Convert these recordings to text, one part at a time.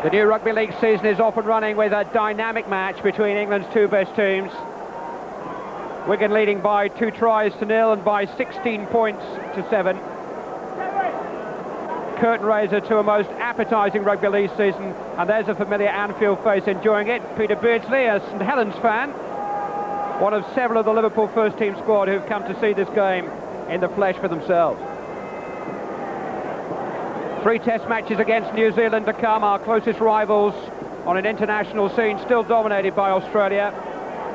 The new Rugby League season is off and running with a dynamic match between England's two best teams. Wigan leading by 2 tries to 0 and by 16 points to 7. Curtain raiser to a most appetising Rugby League season, and there's a familiar Anfield face enjoying it. Peter Beardsley, a St Helens fan, one of several of the Liverpool first team squad who've come to see this game in the flesh for themselves. 3 test matches against New Zealand to come, our closest rivals on an international scene, still dominated by Australia.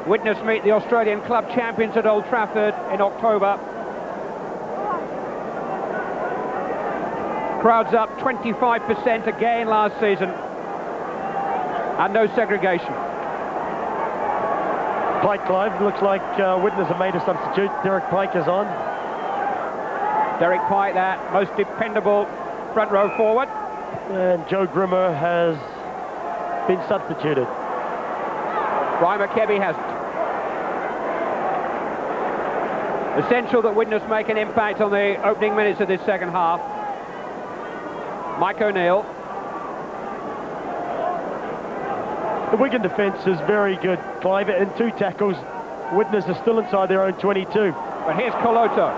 Widnes meet the Australian club champions at Old Trafford in October. Crowds up 25% again last season, and no segregation. Pike, Clive, looks like Widnes have made a substitute. Derek Pike is on. Derek Pike, that most dependable front row forward. And Joe Grimmer has been substituted. Brian McKebby hasn't. Essential that Widnes make an impact on the opening minutes of this second half. Mike O'Neill. The Wigan defence is very good, Clive. In 2 tackles, Widnes is still inside their own 22. But here's Coloto.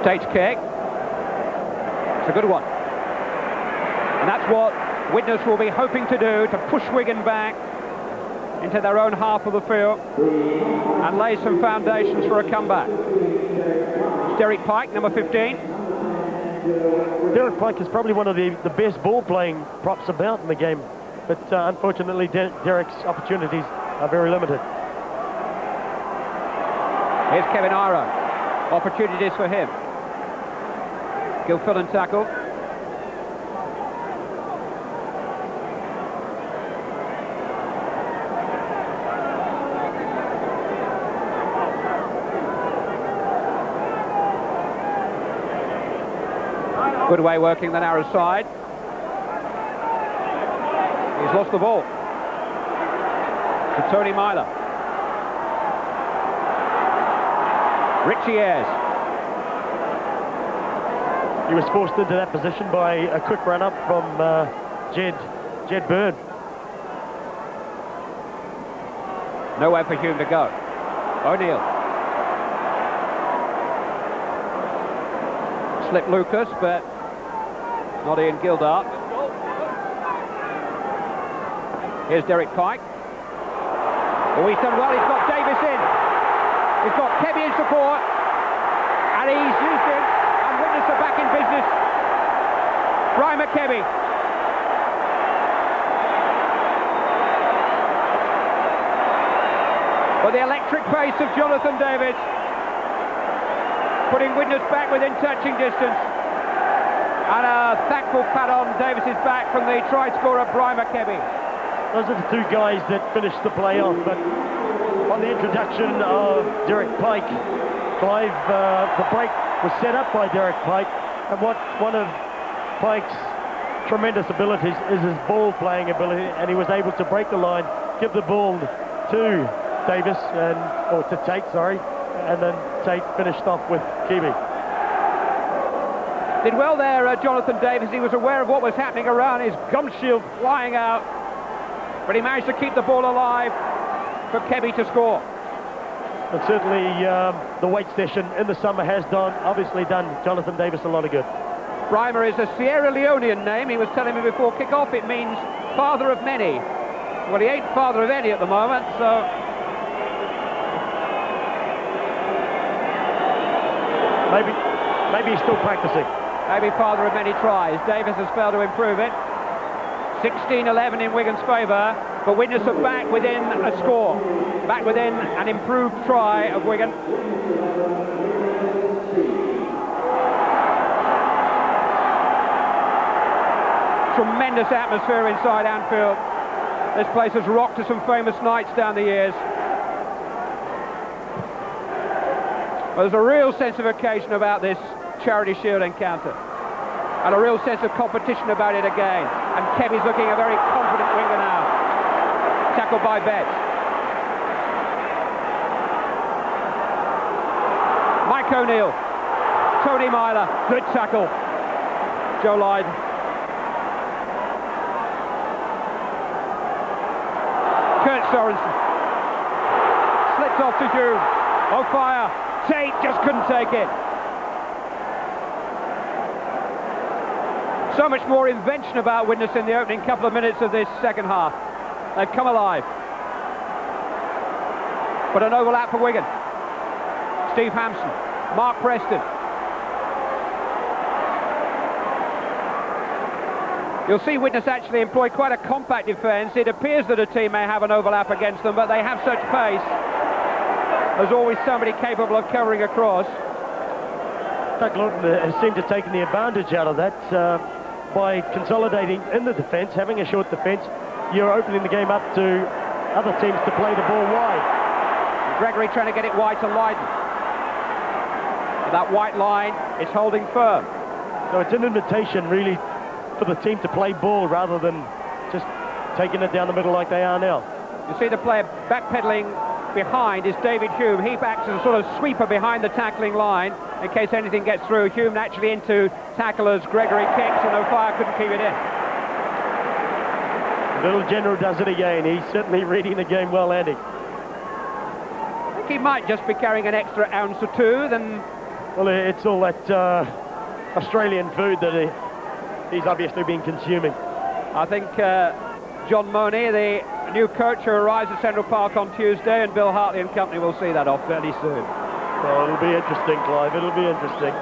Tate's kick. It's a good one. And that's what Widnes will be hoping to do, to push Wigan back into their own half of the field and lay some foundations for a comeback. It's Derek Pike, number 15. Derek Pike is probably one of the best ball-playing props about in the game, but unfortunately Derek's opportunities are very limited. Here's Kevin Iro. Opportunities for him. Gilfillan tackle. Good way working the narrow side. He's lost the ball to Tony Myler. Richie Ayres. He was forced into that position by a quick run-up from Jed Byrne. Nowhere for Hume to go. O'Neill. Slip Lucas, but not Ian Gildart. Here's Derek Pike. Oh, he's done well. He's got Davis in. He's got Kebby in support, and he's used him, and Widnes are back in business. Brian McKebby. But the electric pace of Jonathan Davis, putting Widnes back within touching distance. And a thankful pat on Davis's back from the try scorer Brian McKebby. Those are the 2 guys that finished the play off, but on the introduction of Derek Pike, Clive, the break was set up by Derek Pike, and one of Pike's tremendous abilities is his ball-playing ability, and he was able to break the line, give the ball to Davis, or to Tate, sorry, and then Tate finished off with Kebby. Did well there, Jonathan Davis. He was aware of what was happening around, his gum shield flying out, but he managed to keep the ball alive for Kebby to score. And certainly the weight session in the summer has obviously done Jonathan Davis a lot of good. Brimer is a Sierra Leonean name. He was telling me before kick-off it means father of many. Well, he ain't father of any at the moment, so... Maybe he's still practicing. Maybe father of many tries. Davis has failed to improve it. 16-11 in Wigan's favour, but Widnes are back within a score. Back within an improved try of Wigan. Tremendous atmosphere inside Anfield. This place has rocked to some famous nights down the years. Well, there's a real sense of occasion about this Charity Shield encounter, and a real sense of competition about it again. And Kebby's looking a very confident winger now. Tackled by Betts. Mike Mark O'Neill. Tony Myler. Good tackle. Joe Lydon. Kurt Sorensen. Slipped off to Hume. O'Fire. Tate just couldn't take it. So much more invention about Widnes in the opening couple of minutes of this second half. They've come alive. But an overlap for Wigan. Steve Hampson, Mark Preston. You'll see Widnes actually employ quite a compact defence. It appears that a team may have an overlap against them, but they have such pace. There's always somebody capable of covering across. Doug Lawton has seemed to have taken the advantage out of that by consolidating in the defence, having a short defence. You're opening the game up to other teams to play the ball wide. Gregory trying to get it wide to Lydon. That white line is holding firm. So it's an invitation really for the team to play ball rather than just taking it down the middle like they are now. You see the player backpedaling behind is David Hume. He acts as a sort of sweeper behind the tackling line in case anything gets through. Hume naturally into tacklers. Gregory kicks and O'Fire couldn't keep it in. Little General does it again. He's certainly reading the game well, Andy. I think he might just be carrying an extra ounce or two. Then, well, it's all that Australian food that he's obviously been consuming. I think John Money, the new coach who arrives at Central Park on Tuesday, and Bill Hartley and company will see that off fairly soon. Well, it'll be interesting, Clive. It'll be interesting.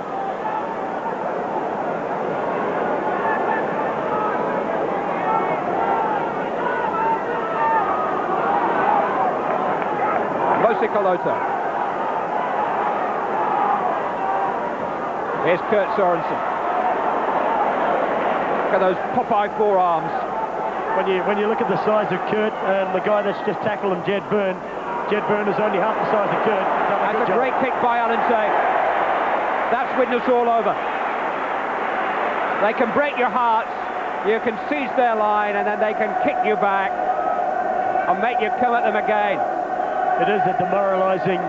Mosicoloto. Here's Kurt Sorensen. Look at those Popeye forearms. When you look at the size of Kurt and the guy that's just tackled him, Jed Byrne is only half the size of Kurt. That's a great kick by Alan Tate. That's Widnes all over. They can break your hearts, you can seize their line, and then they can kick you back and make you come at them again. It is a demoralising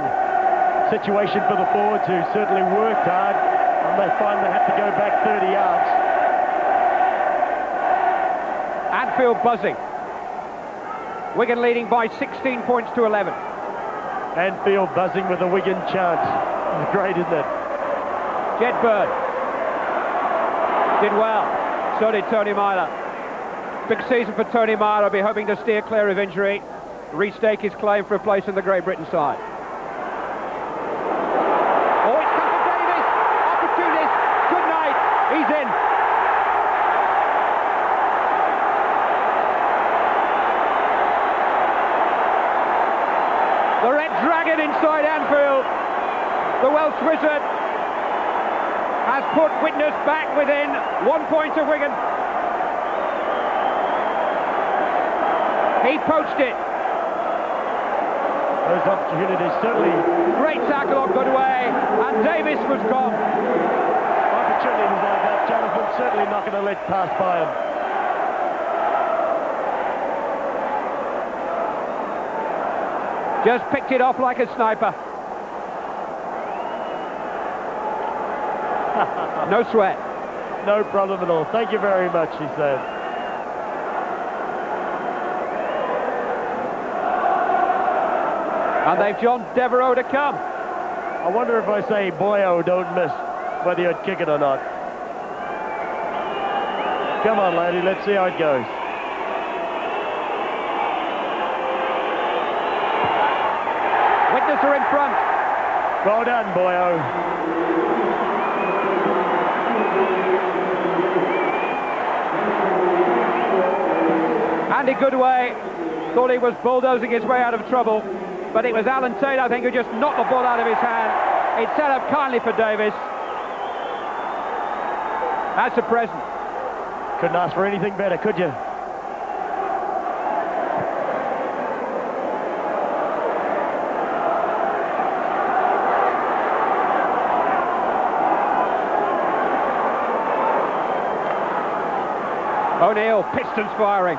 situation for the forwards who certainly worked hard, and they find they have to go back 30 yards. Anfield buzzing. Wigan leading by 16 points to 11. Anfield buzzing with a Wigan chant. It's great, isn't it? Jed Byrne did well. So did Tony Myler. Big season for Tony Myler. Will be hoping to steer clear of injury, restake his claim for a place in the Great Britain side. Oh, it's come for Davis. Opportunist. Good night. He's in. The Red Dragon inside Anfield. The Welsh Wizard has put Widnes back within 1 point of Wigan. He poached it. Those opportunities certainly. Great tackle on Goodway, and Davis was gone. Opportunities like that, Jonathan's certainly not going to let pass by him. Just picked it off like a sniper. No sweat. No problem at all. Thank you very much, he said. And they've John Devereux to come. I wonder if I say boyo, don't miss, whether you'd kick it or not. Come on, lady, let's see how it goes. Widnes are in front. Well done, boyo. Andy Goodway thought he was bulldozing his way out of trouble, but it was Alan Tate, I think, who just knocked the ball out of his hand. It set up kindly for Davis. That's a present. Couldn't ask for anything better, could you? O'Neill, pistons firing.